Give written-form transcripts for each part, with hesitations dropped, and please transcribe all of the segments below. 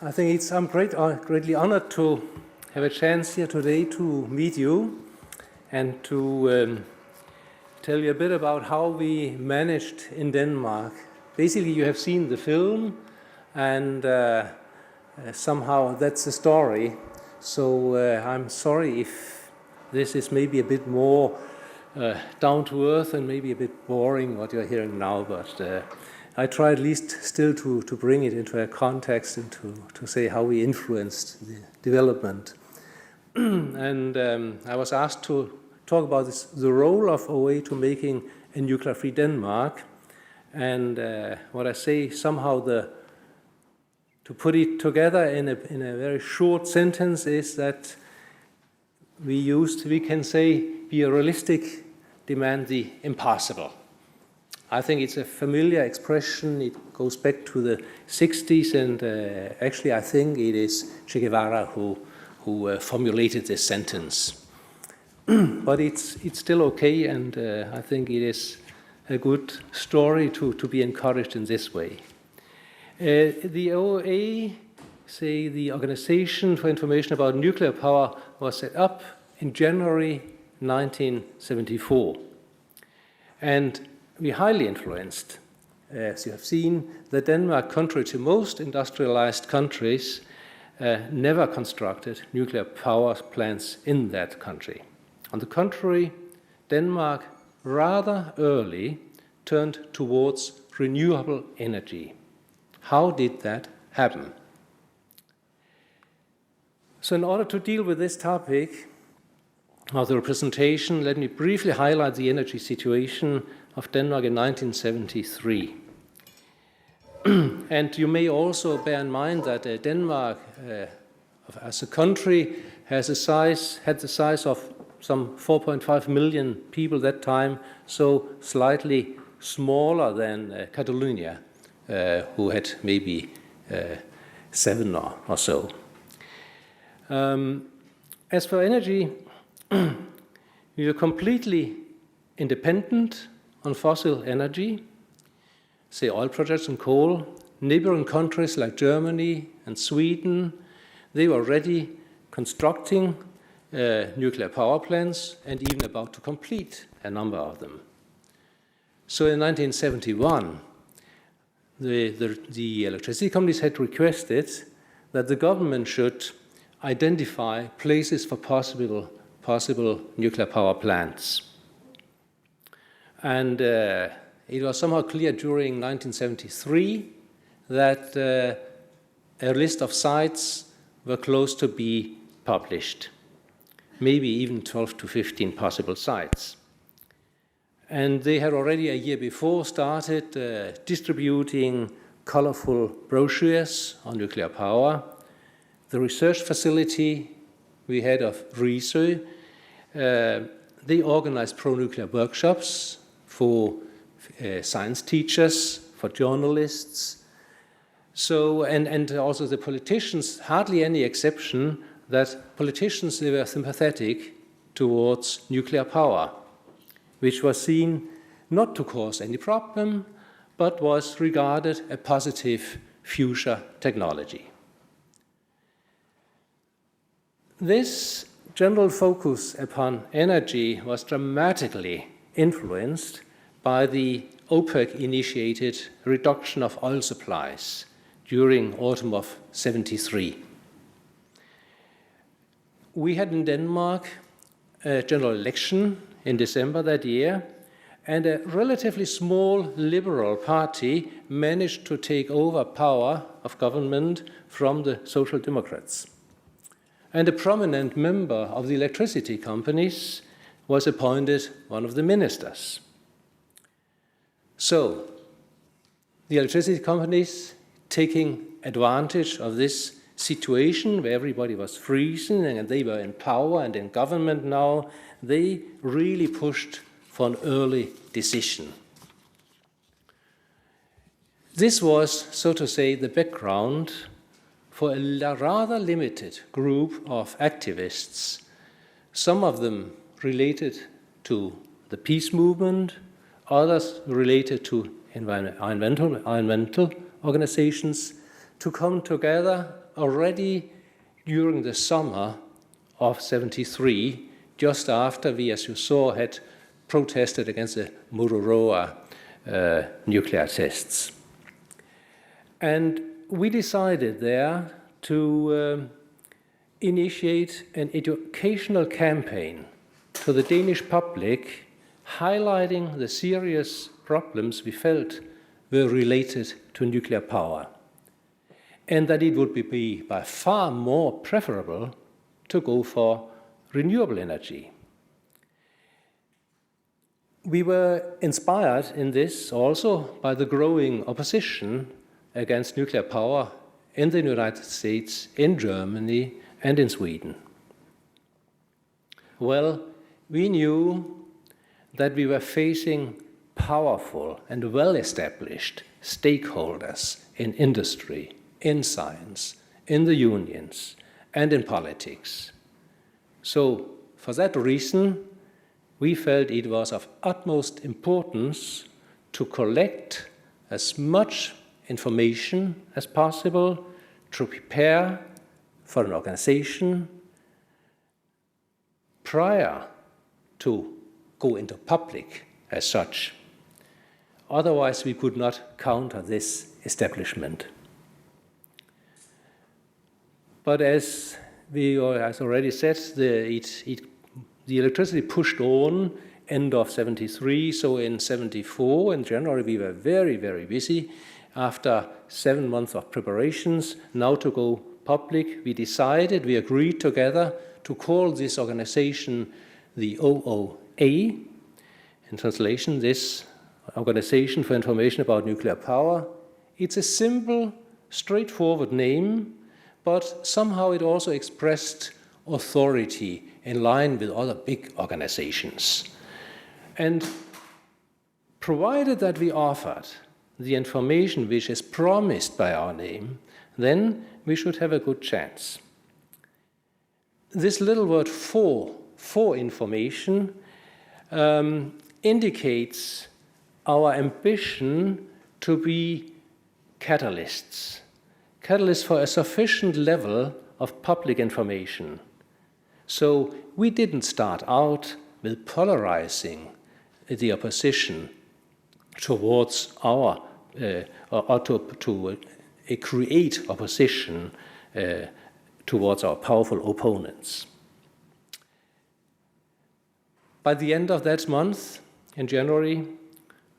I think I'm greatly honored to have a chance here today to meet you and to tell you a bit about how we managed in Denmark. Basically, you have seen the film, and somehow that's the story. So I'm sorry if this is maybe a bit more down to earth and maybe a bit boring what you're hearing now, but I try at least still to bring it into a context and to say how we influenced the development. And I was asked to talk about the role of OA to making a nuclear-free Denmark. And what I say somehow to put it together in a very short sentence is that we can say, be realistic, demand the impossible. I think it's a familiar expression. It goes back to the 60s, and actually I think it is Che Guevara who formulated this sentence. But it's still okay, and I think it is a good story to be encouraged in this way. The OA, say the Organization for Information About Nuclear Power, was set up in January 1974. And we highly influenced, as you have seen, that Denmark, contrary to most industrialized countries, never constructed nuclear power plants in that country. On the contrary, Denmark rather early turned towards renewable energy. How did that happen? So in order to deal with this topic of the representation, let me briefly highlight the energy situation of Denmark in 1973. And you may also bear in mind that Denmark, as a country, had the size of some 4.5 million people that time, so slightly smaller than Catalonia, who had maybe 7 or so. As for energy, we were completely independent on fossil energy, say oil projects and coal. Neighboring countries like Germany and Sweden, they were already constructing nuclear power plants and even about to complete a number of them. So in 1971, the electricity companies had requested that the government should identify places for possible nuclear power plants. And it was somehow clear during 1973 that a list of sites were close to be published, maybe even 12 to 15 possible sites. And they had already a year before started distributing colorful brochures on nuclear power. The research facility we had of Risø, they organized pro-nuclear workshops for science teachers, for journalists. So, and also the politicians, hardly any exception, that politicians, they were sympathetic towards nuclear power, which was seen not to cause any problem, but was regarded a positive future technology. This general focus upon energy was dramatically influenced by the OPEC-initiated reduction of oil supplies during autumn of '73. We had in Denmark a general election in December that year, and a relatively small liberal party managed to take over power of government from the Social Democrats. And a prominent member of the electricity companies was appointed one of the ministers. So, the electricity companies, taking advantage of this situation where everybody was freezing and they were in power and in government now, they really pushed for an early decision. This was, so to say, the background for a rather limited group of activists, some of them related to the peace movement, others related to environmental organizations, to come together already during the summer of 73, just after we, as you saw, had protested against the Mururoa nuclear tests. And we decided there to initiate an educational campaign to the Danish public, highlighting the serious problems we felt were related to nuclear power, and that it would be by far more preferable to go for renewable energy. We were inspired in this also by the growing opposition against nuclear power in the United States, in Germany, and in Sweden. Well, we knew that we were facing powerful and well-established stakeholders in industry, in science, in the unions, and in politics. So, for that reason, we felt it was of utmost importance to collect as much information as possible to prepare for an organization prior to go into public as such. Otherwise, we could not counter this establishment. But as already said, the electricity pushed on end of 73, so in 74, in January, we were very, very busy. After 7 months of preparations, now to go public, we agreed together to call this organization the OOA. In translation, this Organization for Information About Nuclear Power. It's a simple, straightforward name, but somehow it also expressed authority in line with other big organizations. And provided that we offered the information which is promised by our name, then we should have a good chance. This little word for information, indicates our ambition to be catalysts for a sufficient level of public information. So we didn't start out with polarizing the opposition towards our, or to create opposition towards our powerful opponents. By the end of that month, in January,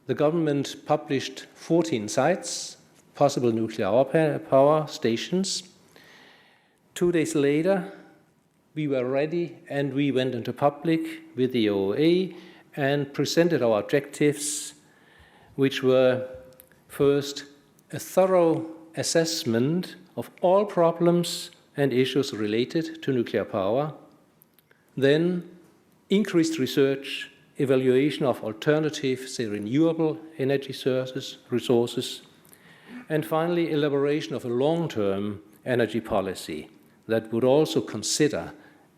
the government published 14 sites, possible nuclear power stations. 2 days later, we were ready and we went into public with the OOA and presented our objectives, which were first a thorough assessment of all problems and issues related to nuclear power, then increased research, evaluation of alternative, say, renewable energy resources, and finally, elaboration of a long-term energy policy that would also consider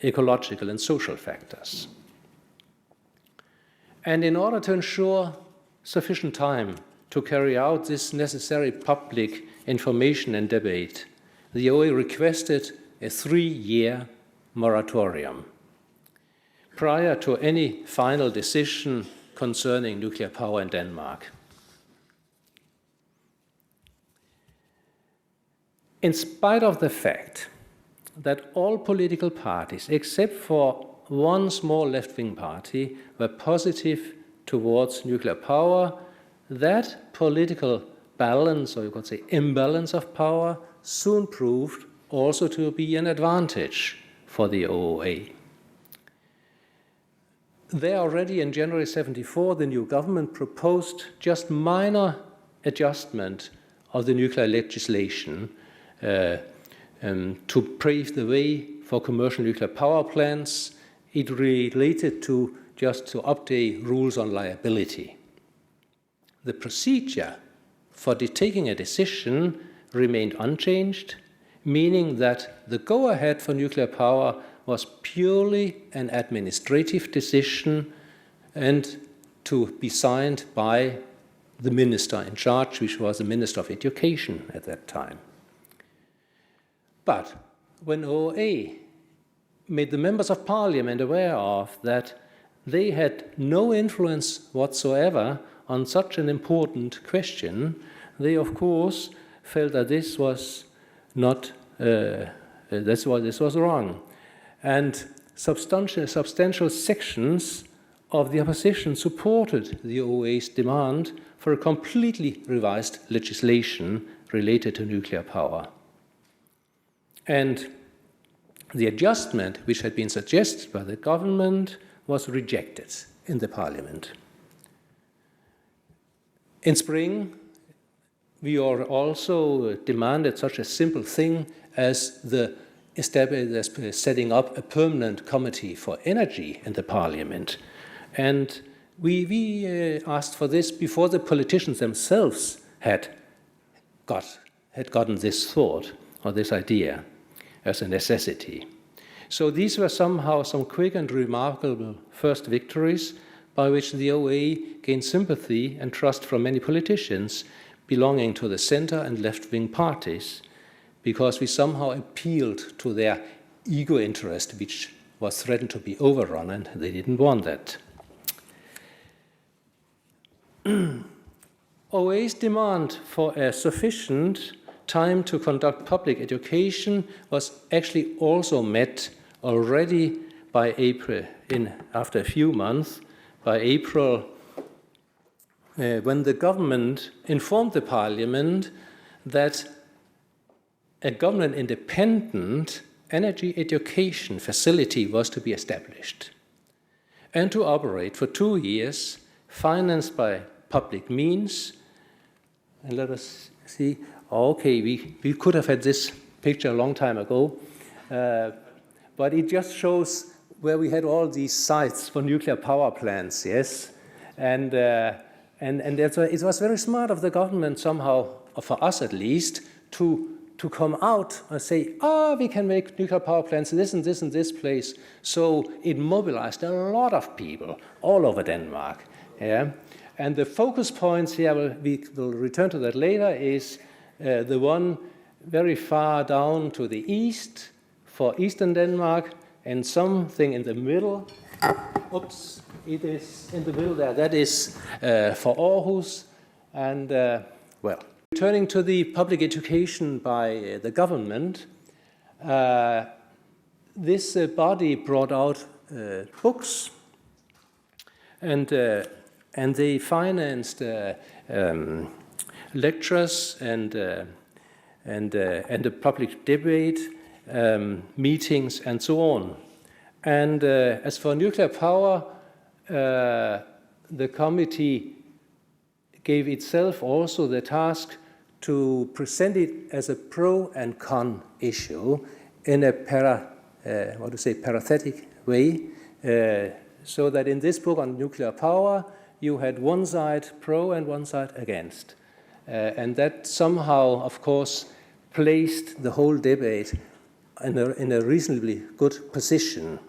ecological and social factors. And in order to ensure sufficient time to carry out this necessary public information and debate, the OOA requested a 3-year moratorium prior to any final decision concerning nuclear power in Denmark. In spite of the fact that all political parties, except for one small left-wing party, were positive towards nuclear power, that political balance, or you could say imbalance of power, soon proved also to be an advantage for the OOA. There already in January 74, the new government proposed just minor adjustment of the nuclear legislation to pave the way for commercial nuclear power plants. It related to just to update rules on liability. The procedure for taking a decision remained unchanged, meaning that the go-ahead for nuclear power was purely an administrative decision and to be signed by the minister in charge, which was the Minister of Education at that time. But when OA made the members of parliament aware of that they had no influence whatsoever on such an important question, they of course felt that this was not, this was wrong. And substantial sections of the opposition supported the OA's demand for a completely revised legislation related to nuclear power. And the adjustment which had been suggested by the government was rejected in the parliament. In spring, we also demanded such a simple thing as setting up a permanent committee for energy in the parliament. And we asked for this before the politicians themselves had gotten this thought or this idea as a necessity. So these were somehow some quick and remarkable first victories by which the OA gained sympathy and trust from many politicians belonging to the center and left-wing parties, because we somehow appealed to their ego interest, which was threatened to be overrun, and they didn't want that. OA's demand for a sufficient time to conduct public education was actually also met already by April, after a few months, by April, when the government informed the parliament that a government-independent energy education facility was to be established and to operate for 2 years, financed by public means. And let us see, okay, we could have had this picture a long time ago, but it just shows where we had all these sites for nuclear power plants, yes? And it was very smart of the government somehow, for us at least, to come out and say, we can make nuclear power plants in this and this and this place. So it mobilized a lot of people all over Denmark. Yeah? And the focus points here, we will return to that later, is the one very far down to the east for eastern Denmark, and something in the middle. Oops, it is in the middle there. That is for Aarhus. And, well, returning to the public education by the government, this body brought out books, and they financed lectures and a public debate, meetings, and so on. And as for nuclear power, the committee gave itself also the task to present it as a pro and con issue in a parenthetic way, so that in this book on nuclear power, you had one side pro and one side against. And that somehow, of course, placed the whole debate in a reasonably good position.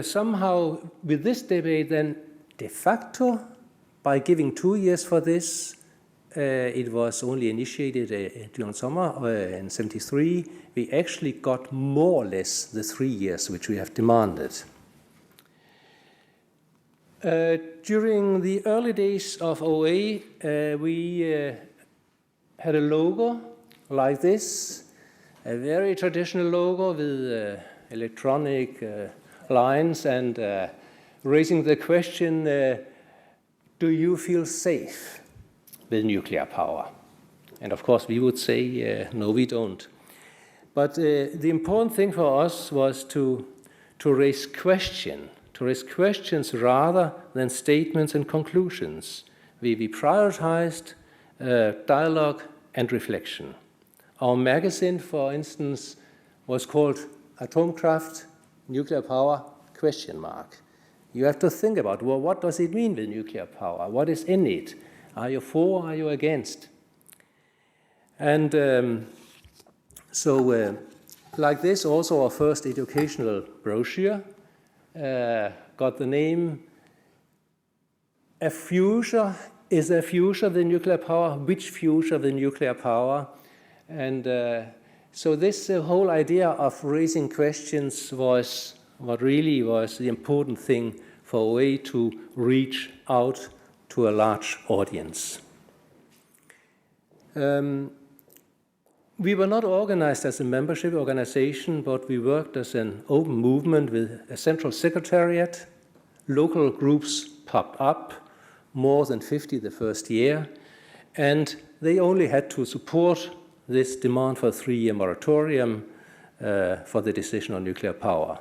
Somehow, with this debate, then de facto, by giving 2 years for this, it was only initiated during summer in '73. We actually got more or less the 3 years which we have demanded. During the early days of OA, we had a logo like this, a very traditional logo with electronic lines and raising the question, do you feel safe with nuclear power? And of course we would say, no, we don't. But the important thing for us was to raise questions rather than statements and conclusions. We prioritized dialogue and reflection. Our magazine, for instance, was called Atomkraft, Nuclear Power, ? You have to think about, well, what does it mean with nuclear power? What is in it? Are you for, are you against? And like this, also our first educational brochure got the name A Future is there a future of the nuclear power? Which future of the nuclear power? And so this whole idea of raising questions was what really was the important thing for OA to reach out to a large audience. We were not organized as a membership organization, but we worked as an open movement with a central secretariat. Local groups popped up, more than 50 the first year, and they only had to support this demand for a 3-year moratorium for the decision on nuclear power.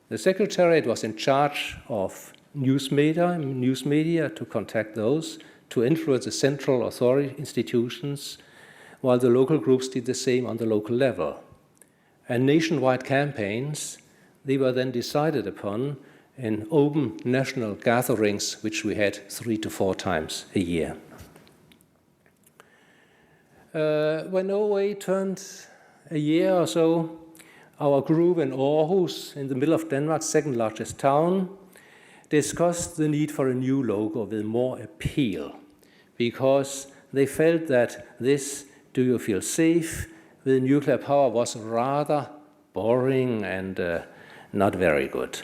The Secretariat was in charge of news media to contact those, to influence the central authority institutions, while the local groups did the same on the local level. And nationwide campaigns, they were then decided upon in open national gatherings, which we had 3 to 4 times a year. When OA turned a year or so, our group in Aarhus, in the middle of Denmark's second largest town, discussed the need for a new logo with more appeal, because they felt that this "Do you feel safe?" with nuclear power was rather boring and not very good.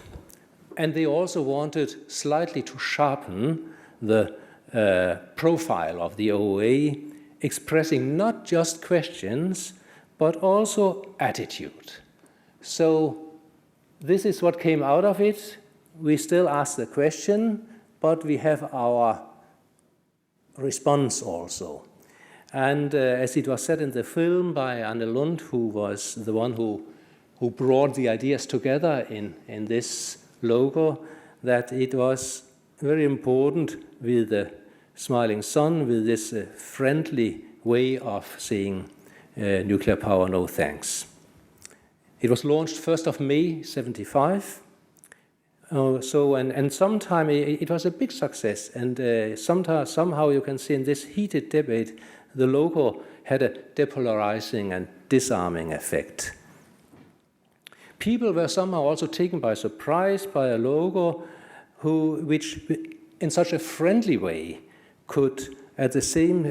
And they also wanted slightly to sharpen the profile of the OA, expressing not just questions, but also attitude. So this is what came out of it. We still ask the question, but we have our response also. And as it was said in the film by Anne Lund, who was the one who brought the ideas together in this logo, that it was very important with the smiling sun, with this friendly way of saying nuclear power, no thanks. It was launched 1st of May, 1975. And sometime it was a big success, and somehow you can see in this heated debate, the logo had a depolarizing and disarming effect. People were somehow also taken by surprise by a logo which in such a friendly way could at the same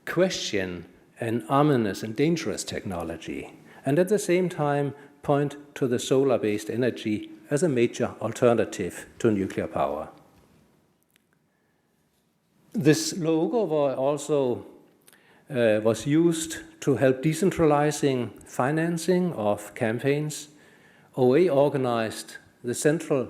question an ominous and dangerous technology, and at the same time point to the solar-based energy as a major alternative to nuclear power. This logo also was used to help decentralizing financing of campaigns. OA organized the central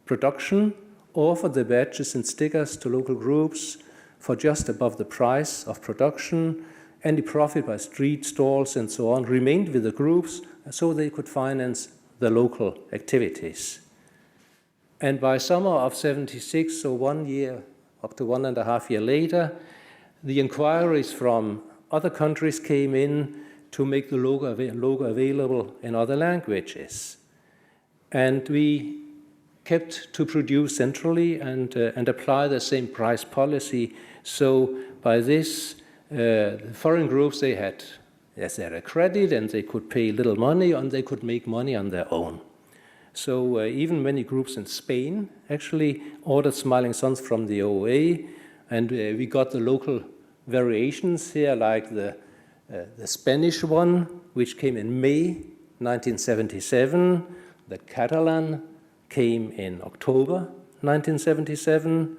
production, offered the badges and stickers to local groups for just above the price of production. Any profit by street stalls and so on remained with the groups so they could finance the local activities. And by summer of 1976, so 1 year, up to 1.5 years later, the inquiries from other countries came in to make the logo available in other languages. And we kept to produce centrally and apply the same price policy. So by this, the foreign groups, they had a credit and they could pay little money and they could make money on their own. So even many groups in Spain actually ordered Smiling Suns from the OA, and we got the local variations here, like the Spanish one, which came in May 1977. The Catalan came in October 1977.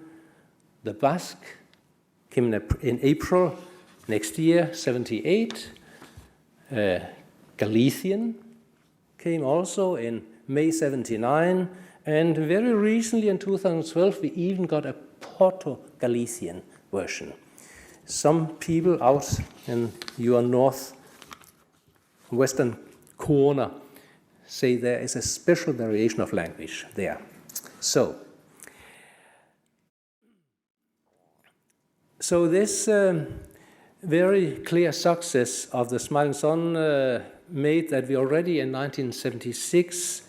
The Basque came in April next year, 1978. Galician came also in May 1979, and very recently in 2012 we even got a Porto-Galician version. Some people out in your northwestern corner say there is a special variation of language there. So this very clear success of the Smiling Sun made that we already in 1976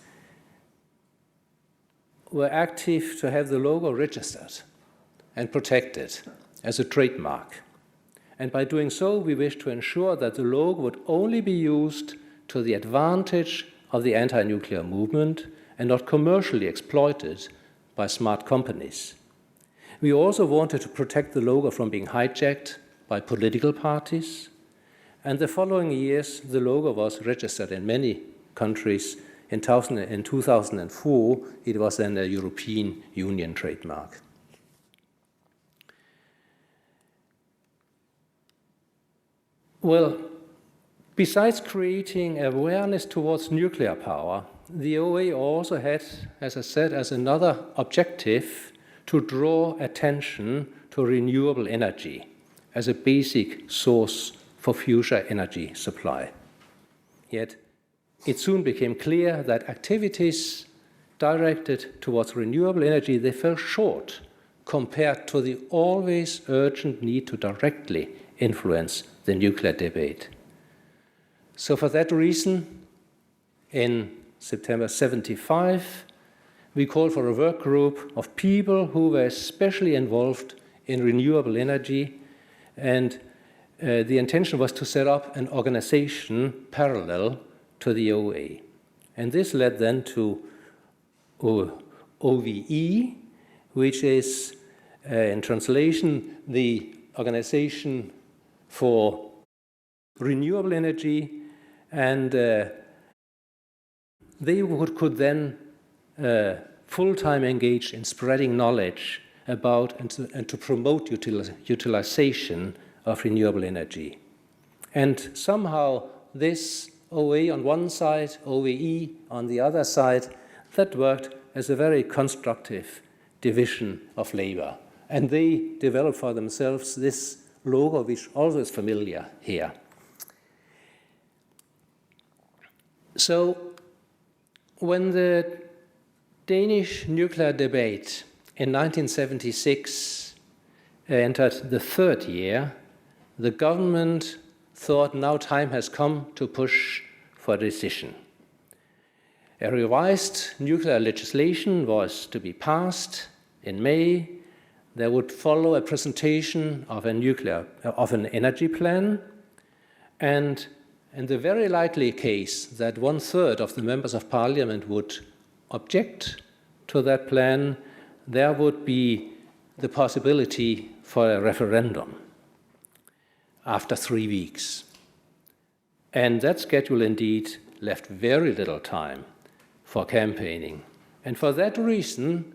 were active to have the logo registered and protected as a trademark. And by doing so, we wished to ensure that the logo would only be used to the advantage of the anti-nuclear movement and not commercially exploited by smart companies. We also wanted to protect the logo from being hijacked by political parties. And the following years, the logo was registered in many countries. In 2004, it was then a European Union trademark. Well, besides creating awareness towards nuclear power, the OA also had, as I said, as another objective to draw attention to renewable energy as a basic source for future energy supply. Yet, it soon became clear that activities directed towards renewable energy, they fell short compared to the always urgent need to directly influence the nuclear debate. So for that reason, in September 1975, we called for a work group of people who were especially involved in renewable energy, and the intention was to set up an organization parallel to the OA. And this led then to OVE, which is, in translation, the Organization for Renewable Energy, and they could then full-time engage in spreading knowledge about and to promote utilization of renewable energy. And somehow this OA on one side, OVE on the other side, that worked as a very constructive division of labor. And they developed for themselves this logo, which also is familiar here. So when the Danish nuclear debate in 1976 entered the third year, the government thought now time has come to push for a decision. A revised nuclear legislation was to be passed in May. There would follow a presentation of an energy plan, and in the very likely case that 1/3 of the members of parliament would object to that plan, there would be the possibility for a referendum after 3 weeks. And that schedule indeed left very little time for campaigning. And for that reason,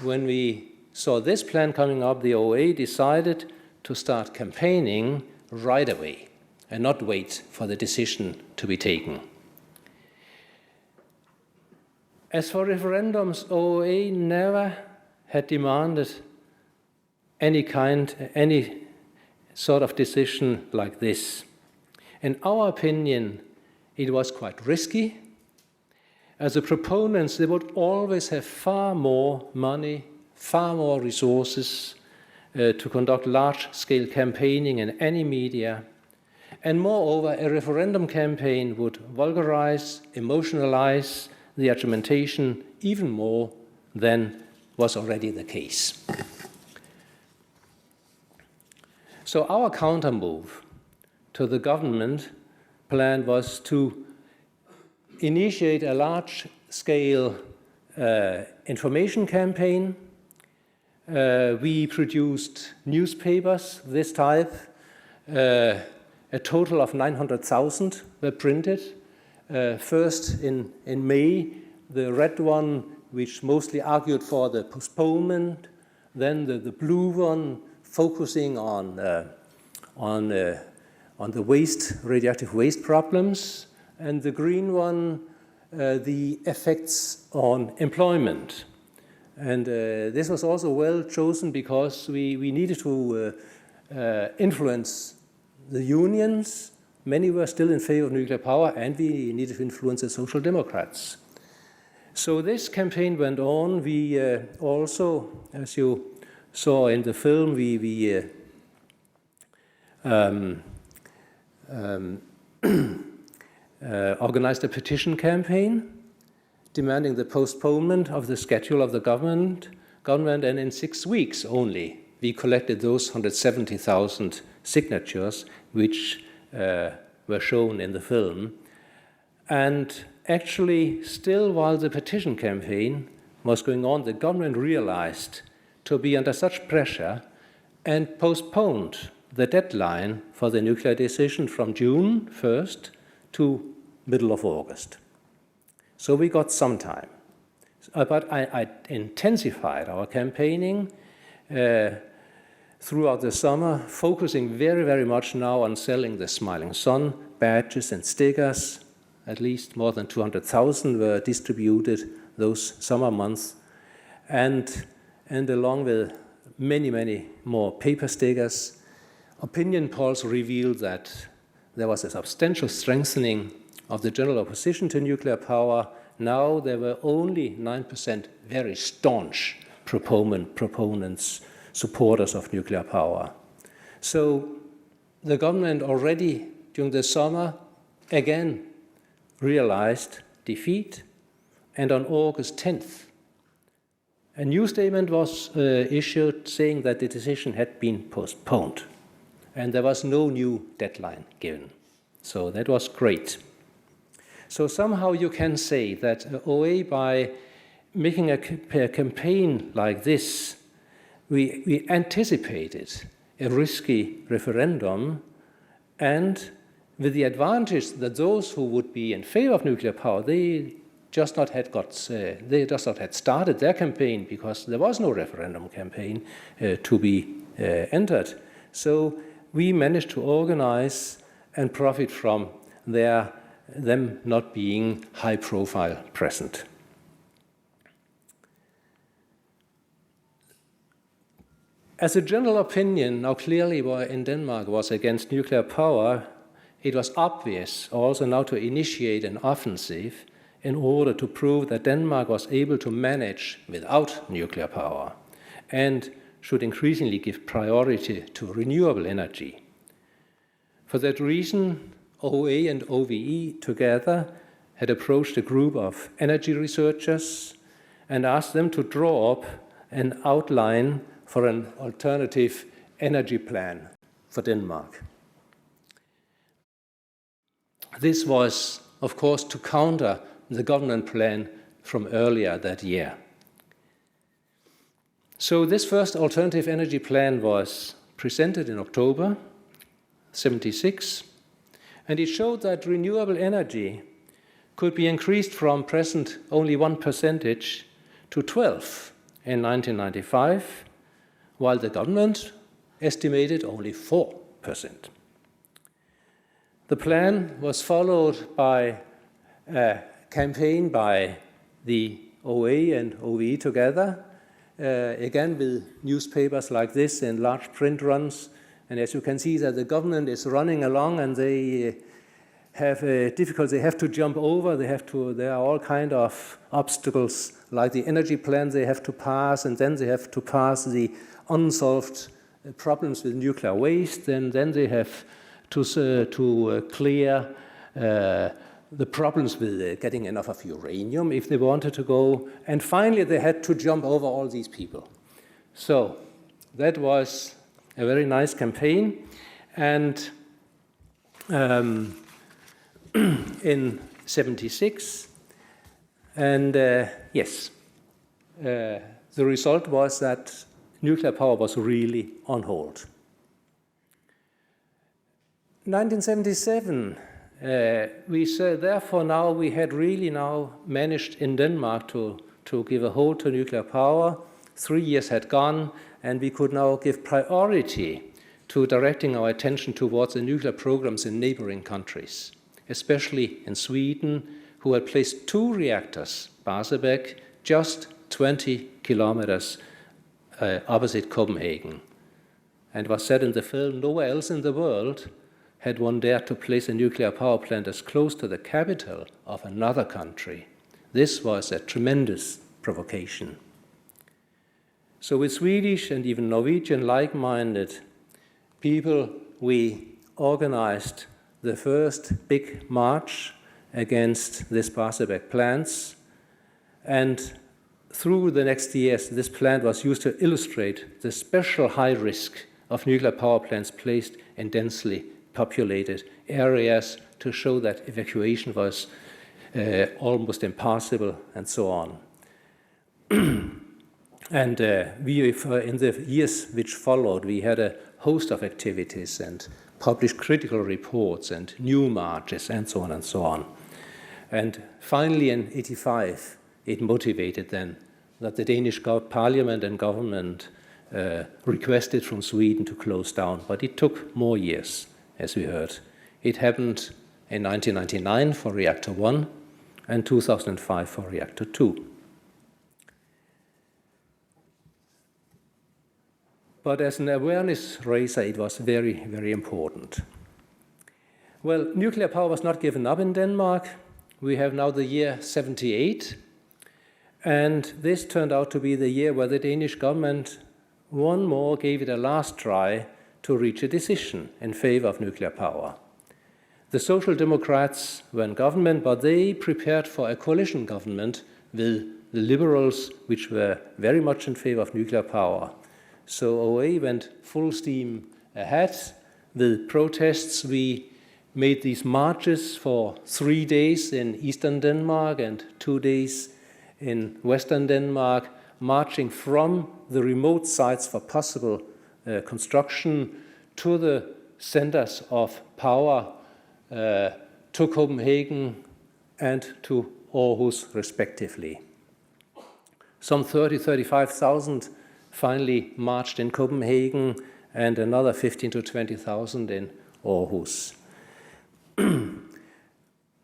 when we saw this plan coming up, the OA decided to start campaigning right away and not wait for the decision to be taken. As for referendums, OA never had demanded any sort of decision like this. In our opinion, it was quite risky. As the proponents, they would always have far more money, far more resources to conduct large-scale campaigning in any media. And moreover, a referendum campaign would vulgarize, emotionalize the argumentation even more than was already the case. So our counter-move to the government plan was to initiate a large-scale information campaign. We produced newspapers this type. A total of 900,000 were printed. First in May, the red one, which mostly argued for the postponement, then the blue one focusing on the radioactive waste problems, and the green one, the effects on employment. And this was also well chosen because we needed to influence the unions. Many were still in favor of nuclear power, and we needed to influence the Social Democrats. So this campaign went on. We also, as you saw in the film, we organized a petition campaign demanding the postponement of the schedule of the government, and in 6 weeks only, we collected those 170,000 signatures, which were shown in the film. And actually, still while the petition campaign was going on, the government realized to be under such pressure and postponed the deadline for the nuclear decision from June 1st to middle of August. So we got some time. But I intensified our campaigning throughout the summer, focusing very, very much now on selling the Smiling Sun badges and stickers. At least more than 200,000 were distributed those summer months. And along with many, many more paper stickers, opinion polls revealed that there was a substantial strengthening of the general opposition to nuclear power. Now there were only 9% very staunch proponents, supporters of nuclear power. So the government already during the summer again realized defeat, and on August 10th, a new statement was issued saying that the decision had been postponed, and there was no new deadline given. So that was great. So somehow you can say that OA, by making a campaign like this, we anticipated a risky referendum, and with the advantage that those who would be in favor of nuclear power, they just not had started their campaign because there was no referendum campaign to be entered. So we managed to organize and profit from them not being high profile present. As a general opinion, now clearly in Denmark was against nuclear power, it was obvious also now to initiate an offensive in order to prove that Denmark was able to manage without nuclear power and should increasingly give priority to renewable energy. For that reason, OA and OVE together had approached a group of energy researchers and asked them to draw up an outline for an alternative energy plan for Denmark. This was, of course, to counter the government plan from earlier that year. So this first alternative energy plan was presented in October 1976, and it showed that renewable energy could be increased from present only 1% to 12% in 1995, while the government estimated only 4%. The plan was followed by a campaign by the OA and OVE together, again with newspapers like this in large print runs. And as you can see, that the government is running along and they have difficulty. They have to jump over. There are all kind of obstacles, like the energy plan they have to pass, and then they have to pass the unsolved problems with nuclear waste, and then they have to clear the problems with getting enough of uranium if they wanted to go. And finally, they had to jump over all these people. So that was a very nice campaign. And in 1976, and yes, the result was that nuclear power was really on hold. 1977, we said, therefore now we had really now managed in Denmark to give a hold to nuclear power. 3 years had gone, and we could now give priority to directing our attention towards the nuclear programs in neighboring countries, especially in Sweden, who had placed 2 reactors, Barsebäck, just 20 kilometers opposite Copenhagen. And it was said in the film, nowhere else in the world had one dared to place a nuclear power plant as close to the capital of another country. This was a tremendous provocation. So with Swedish and even Norwegian like-minded people, we organized the first big march against this Barsebäck plants. And through the next years, this plant was used to illustrate the special high risk of nuclear power plants placed in densely populated areas, to show that evacuation was almost impossible, and so on. And in the years which followed, we had a host of activities and published critical reports and new marches and so on and so on. And finally, in 1985, it motivated then that the Danish parliament and government requested from Sweden to close down. But it took more years, as we heard. It happened in 1999 for Reactor 1 and 2005 for Reactor 2. But as an awareness raiser, it was very, very important. Well, nuclear power was not given up in Denmark. We have now the year 78, and this turned out to be the year where the Danish government one more gave it a last try to reach a decision in favor of nuclear power. The Social Democrats were in government, but they prepared for a coalition government with the Liberals, which were very much in favor of nuclear power. So OA went full steam ahead with protests. We made these marches for 3 days in eastern Denmark and 2 days in western Denmark, marching from the remote sites for possible construction to the centers of power, to Copenhagen and to Aarhus, respectively. Some 35,000 finally marched in Copenhagen and another 15,000 to 20,000 in Aarhus.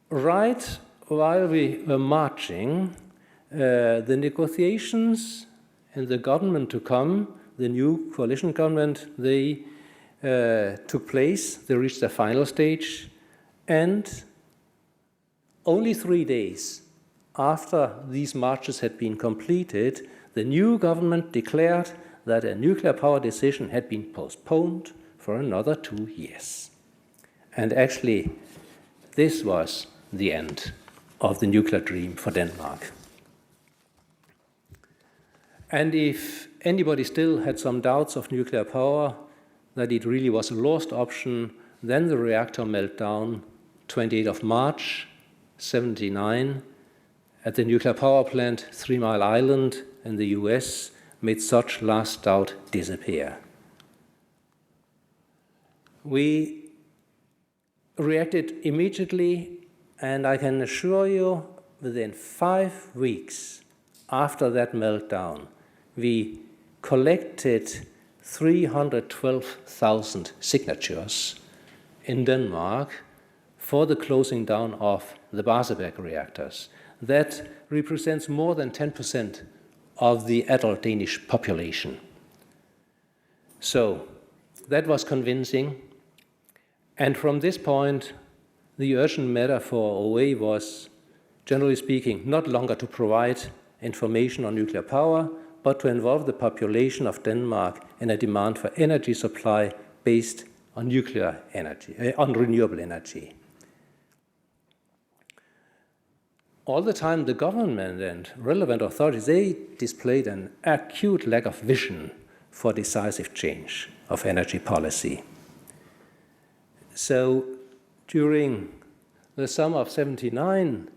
Right while we were marching, the negotiations in the government to come, the new coalition government, they took place. They reached the final stage, and only 3 days after these marches had been completed, the new government declared that a nuclear power decision had been postponed for another 2 years. And actually, this was the end of the nuclear dream for Denmark. And if anybody still had some doubts of nuclear power, that it really was a lost option, then the reactor melted down 28th of March, 1979, at the nuclear power plant 3 Mile Island in the US, made such last doubt disappear. We reacted immediately, and I can assure you, within 5 weeks after that meltdown, we collected 312,000 signatures in Denmark for the closing down of the Barsebäck reactors. That represents more than 10% of the adult Danish population. So that was convincing. And from this point, the urgent matter for OA was, generally speaking, not longer to provide information on nuclear power, but to involve the population of Denmark in a demand for energy supply based on nuclear energy, on renewable energy. All the time, the government and relevant authorities, they displayed an acute lack of vision for decisive change of energy policy. So during the summer of 1979,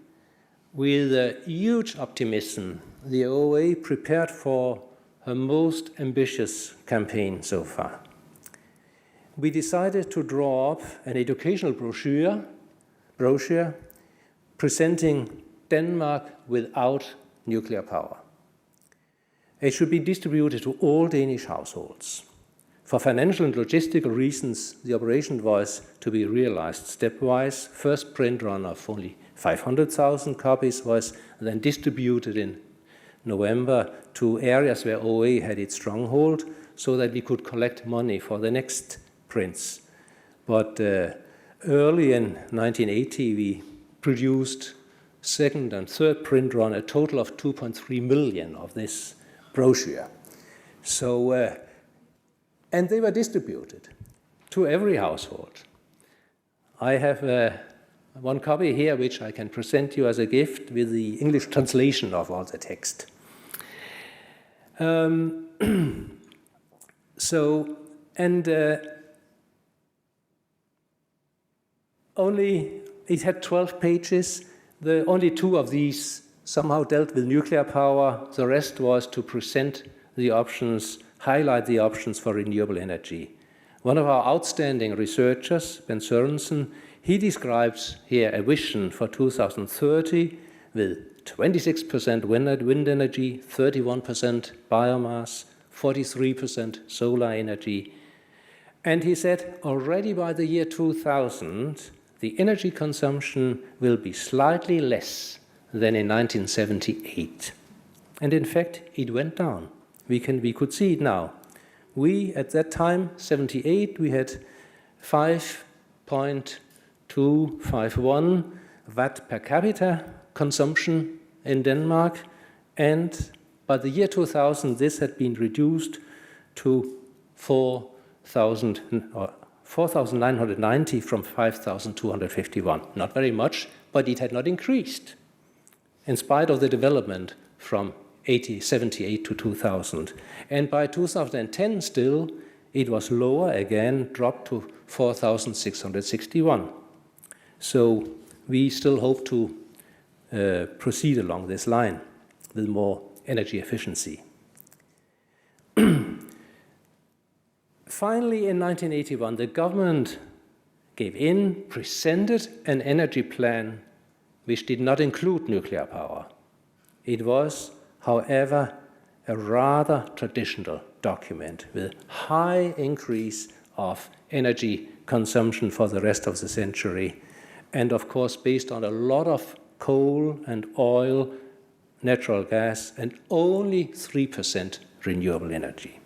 with a huge optimism, the OA prepared for her most ambitious campaign so far. We decided to draw up an educational brochure presenting Denmark without nuclear power. It should be distributed to all Danish households. For financial and logistical reasons, the operation was to be realized stepwise. First print run of only 500,000 copies was then distributed in November to areas where OA had its stronghold, so that we could collect money for the next prints. But early in 1980, we produced second and third print run, a total of 2.3 million of this brochure. So, and they were distributed to every household. I have one copy here, which I can present you as a gift with the English translation of all the text. Only it had 12 pages. Only 2 of these somehow dealt with nuclear power. The rest was to present the options, highlight the options for renewable energy. One of our outstanding researchers, Ben Sørensen, he describes here a vision for 2030 with 26% wind energy, 31% biomass, 43% solar energy. And he said already by the year 2000, the energy consumption will be slightly less than in 1978. And in fact, it went down. We could see it now. We, at that time, 78, we had 5.251 watt per capita consumption in Denmark, and by the year 2000, this had been reduced to 4,990 from 5,251. Not very much, but it had not increased, in spite of the development from 78 to 2000. And by 2010 still, it was lower again, dropped to 4,661. So we still hope to proceed along this line with more energy efficiency. Finally, in 1981, the government gave in, presented an energy plan which did not include nuclear power. It was, however, a rather traditional document with high increase of energy consumption for the rest of the century, and of course based on a lot of coal and oil, natural gas, and only 3% renewable energy.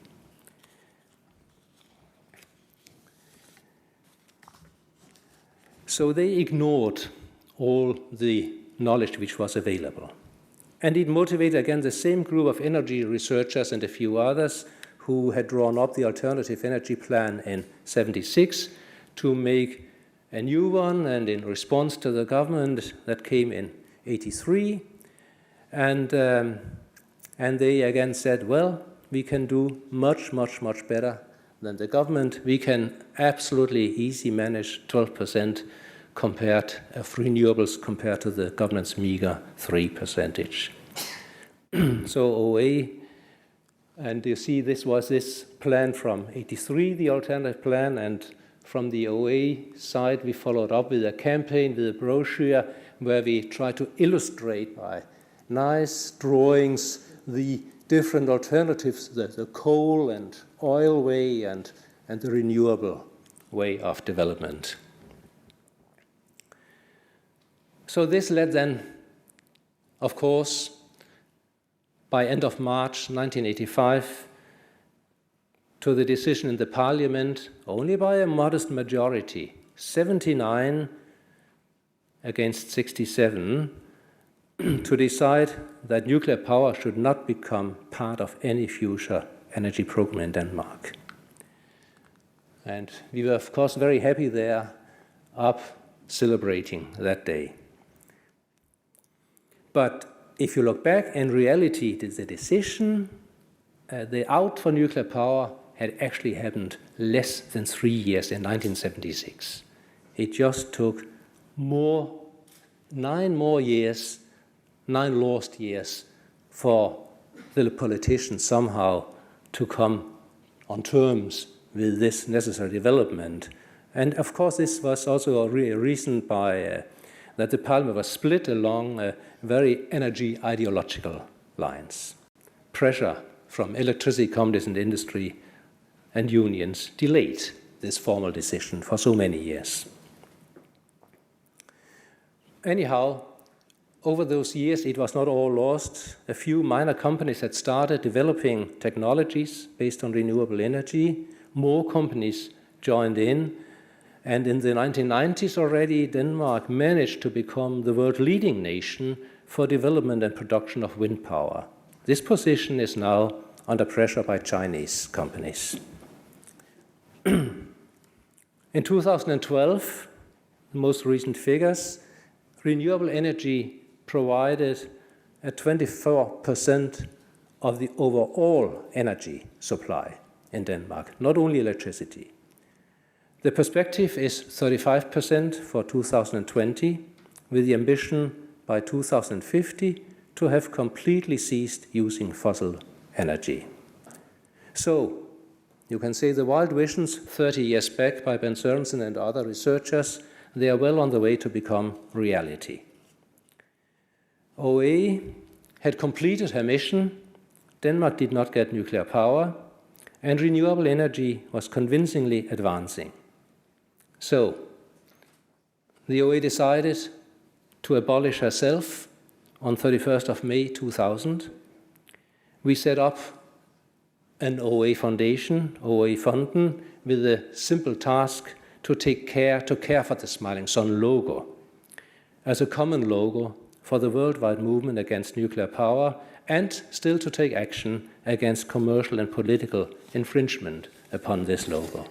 So they ignored all the knowledge which was available. And it motivated again the same group of energy researchers and a few others who had drawn up the alternative energy plan in 76 to make a new one, and in response to the government that came in 83. And they again said, well, we can do much, much, much better than the government. We can absolutely easily manage 12% of renewables compared to the government's meager 3%. So OA, and you see this was this plan from 83, the alternative plan, and from the OA side we followed up with a campaign, with a brochure, where we try to illustrate by nice drawings the different alternatives, the coal and oil way and the renewable way of development. So this led then, of course, by end of March 1985, to the decision in the parliament, only by a modest majority, 79 against 67, to decide that nuclear power should not become part of any future energy program in Denmark. And we were, of course, very happy there, up celebrating that day. But if you look back, in reality, the decision, the out for nuclear power had actually happened less than 3 years in 1976. It just took 9 more years, 9 lost years, for the politicians somehow to come on terms with this necessary development. And of course, this was also a reason by that the parliament was split along very energy ideological lines. Pressure from electricity companies and industry and unions delayed this formal decision for so many years. Anyhow, over those years, it was not all lost. A few minor companies had started developing technologies based on renewable energy. More companies joined in. And in the 1990s already, Denmark managed to become the world leading nation for development and production of wind power. This position is now under pressure by Chinese companies. In 2012, the most recent figures, renewable energy provided at 24% of the overall energy supply in Denmark, not only electricity. The perspective is 35% for 2020, with the ambition by 2050 to have completely ceased using fossil energy. So, you can say the wild visions 30 years back by Ben Sørensen and other researchers, they are well on the way to become reality. OA had completed her mission, Denmark did not get nuclear power, and renewable energy was convincingly advancing. So, the OA decided to abolish herself on 31st of May 2000. We set up an OA Foundation, OA Fonden, with the simple task to care for the Smiling Sun logo as a common logo for the worldwide movement against nuclear power, and still to take action against commercial and political infringement upon this logo.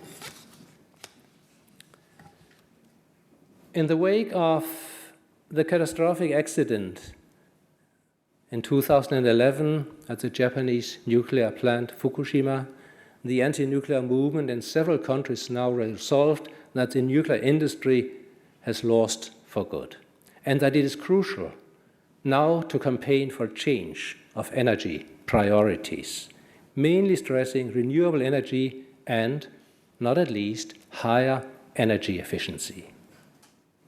In the wake of the catastrophic accident in 2011 at the Japanese nuclear plant Fukushima, the anti-nuclear movement in several countries now resolved that the nuclear industry has lost for good, and that it is crucial now to campaign for change of energy priorities, mainly stressing renewable energy and, not at least, higher energy efficiency.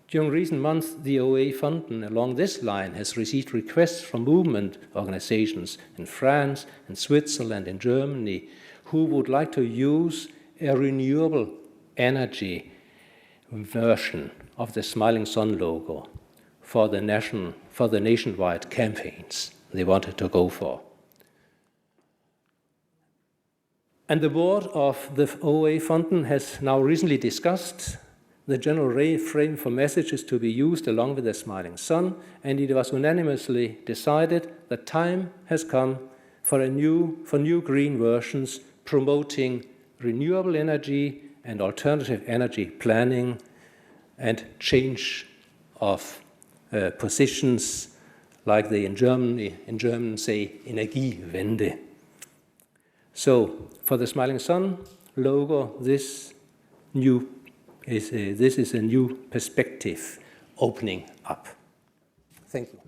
During recent months, the OA Fonden along this line has received requests from movement organizations in France, in Switzerland, in Germany, who would like to use a renewable energy version of the Smiling Sun logo for the nationwide campaigns they wanted to go for. And the board of the OA Fonden has now recently discussed the general frame for messages to be used along with the Smiling Sun, and it was unanimously decided that time has come for new green versions promoting renewable energy and alternative energy planning and change of positions, like they in German say, Energiewende. So, for the Smiling Sun logo, this is a new perspective opening up. Thank you.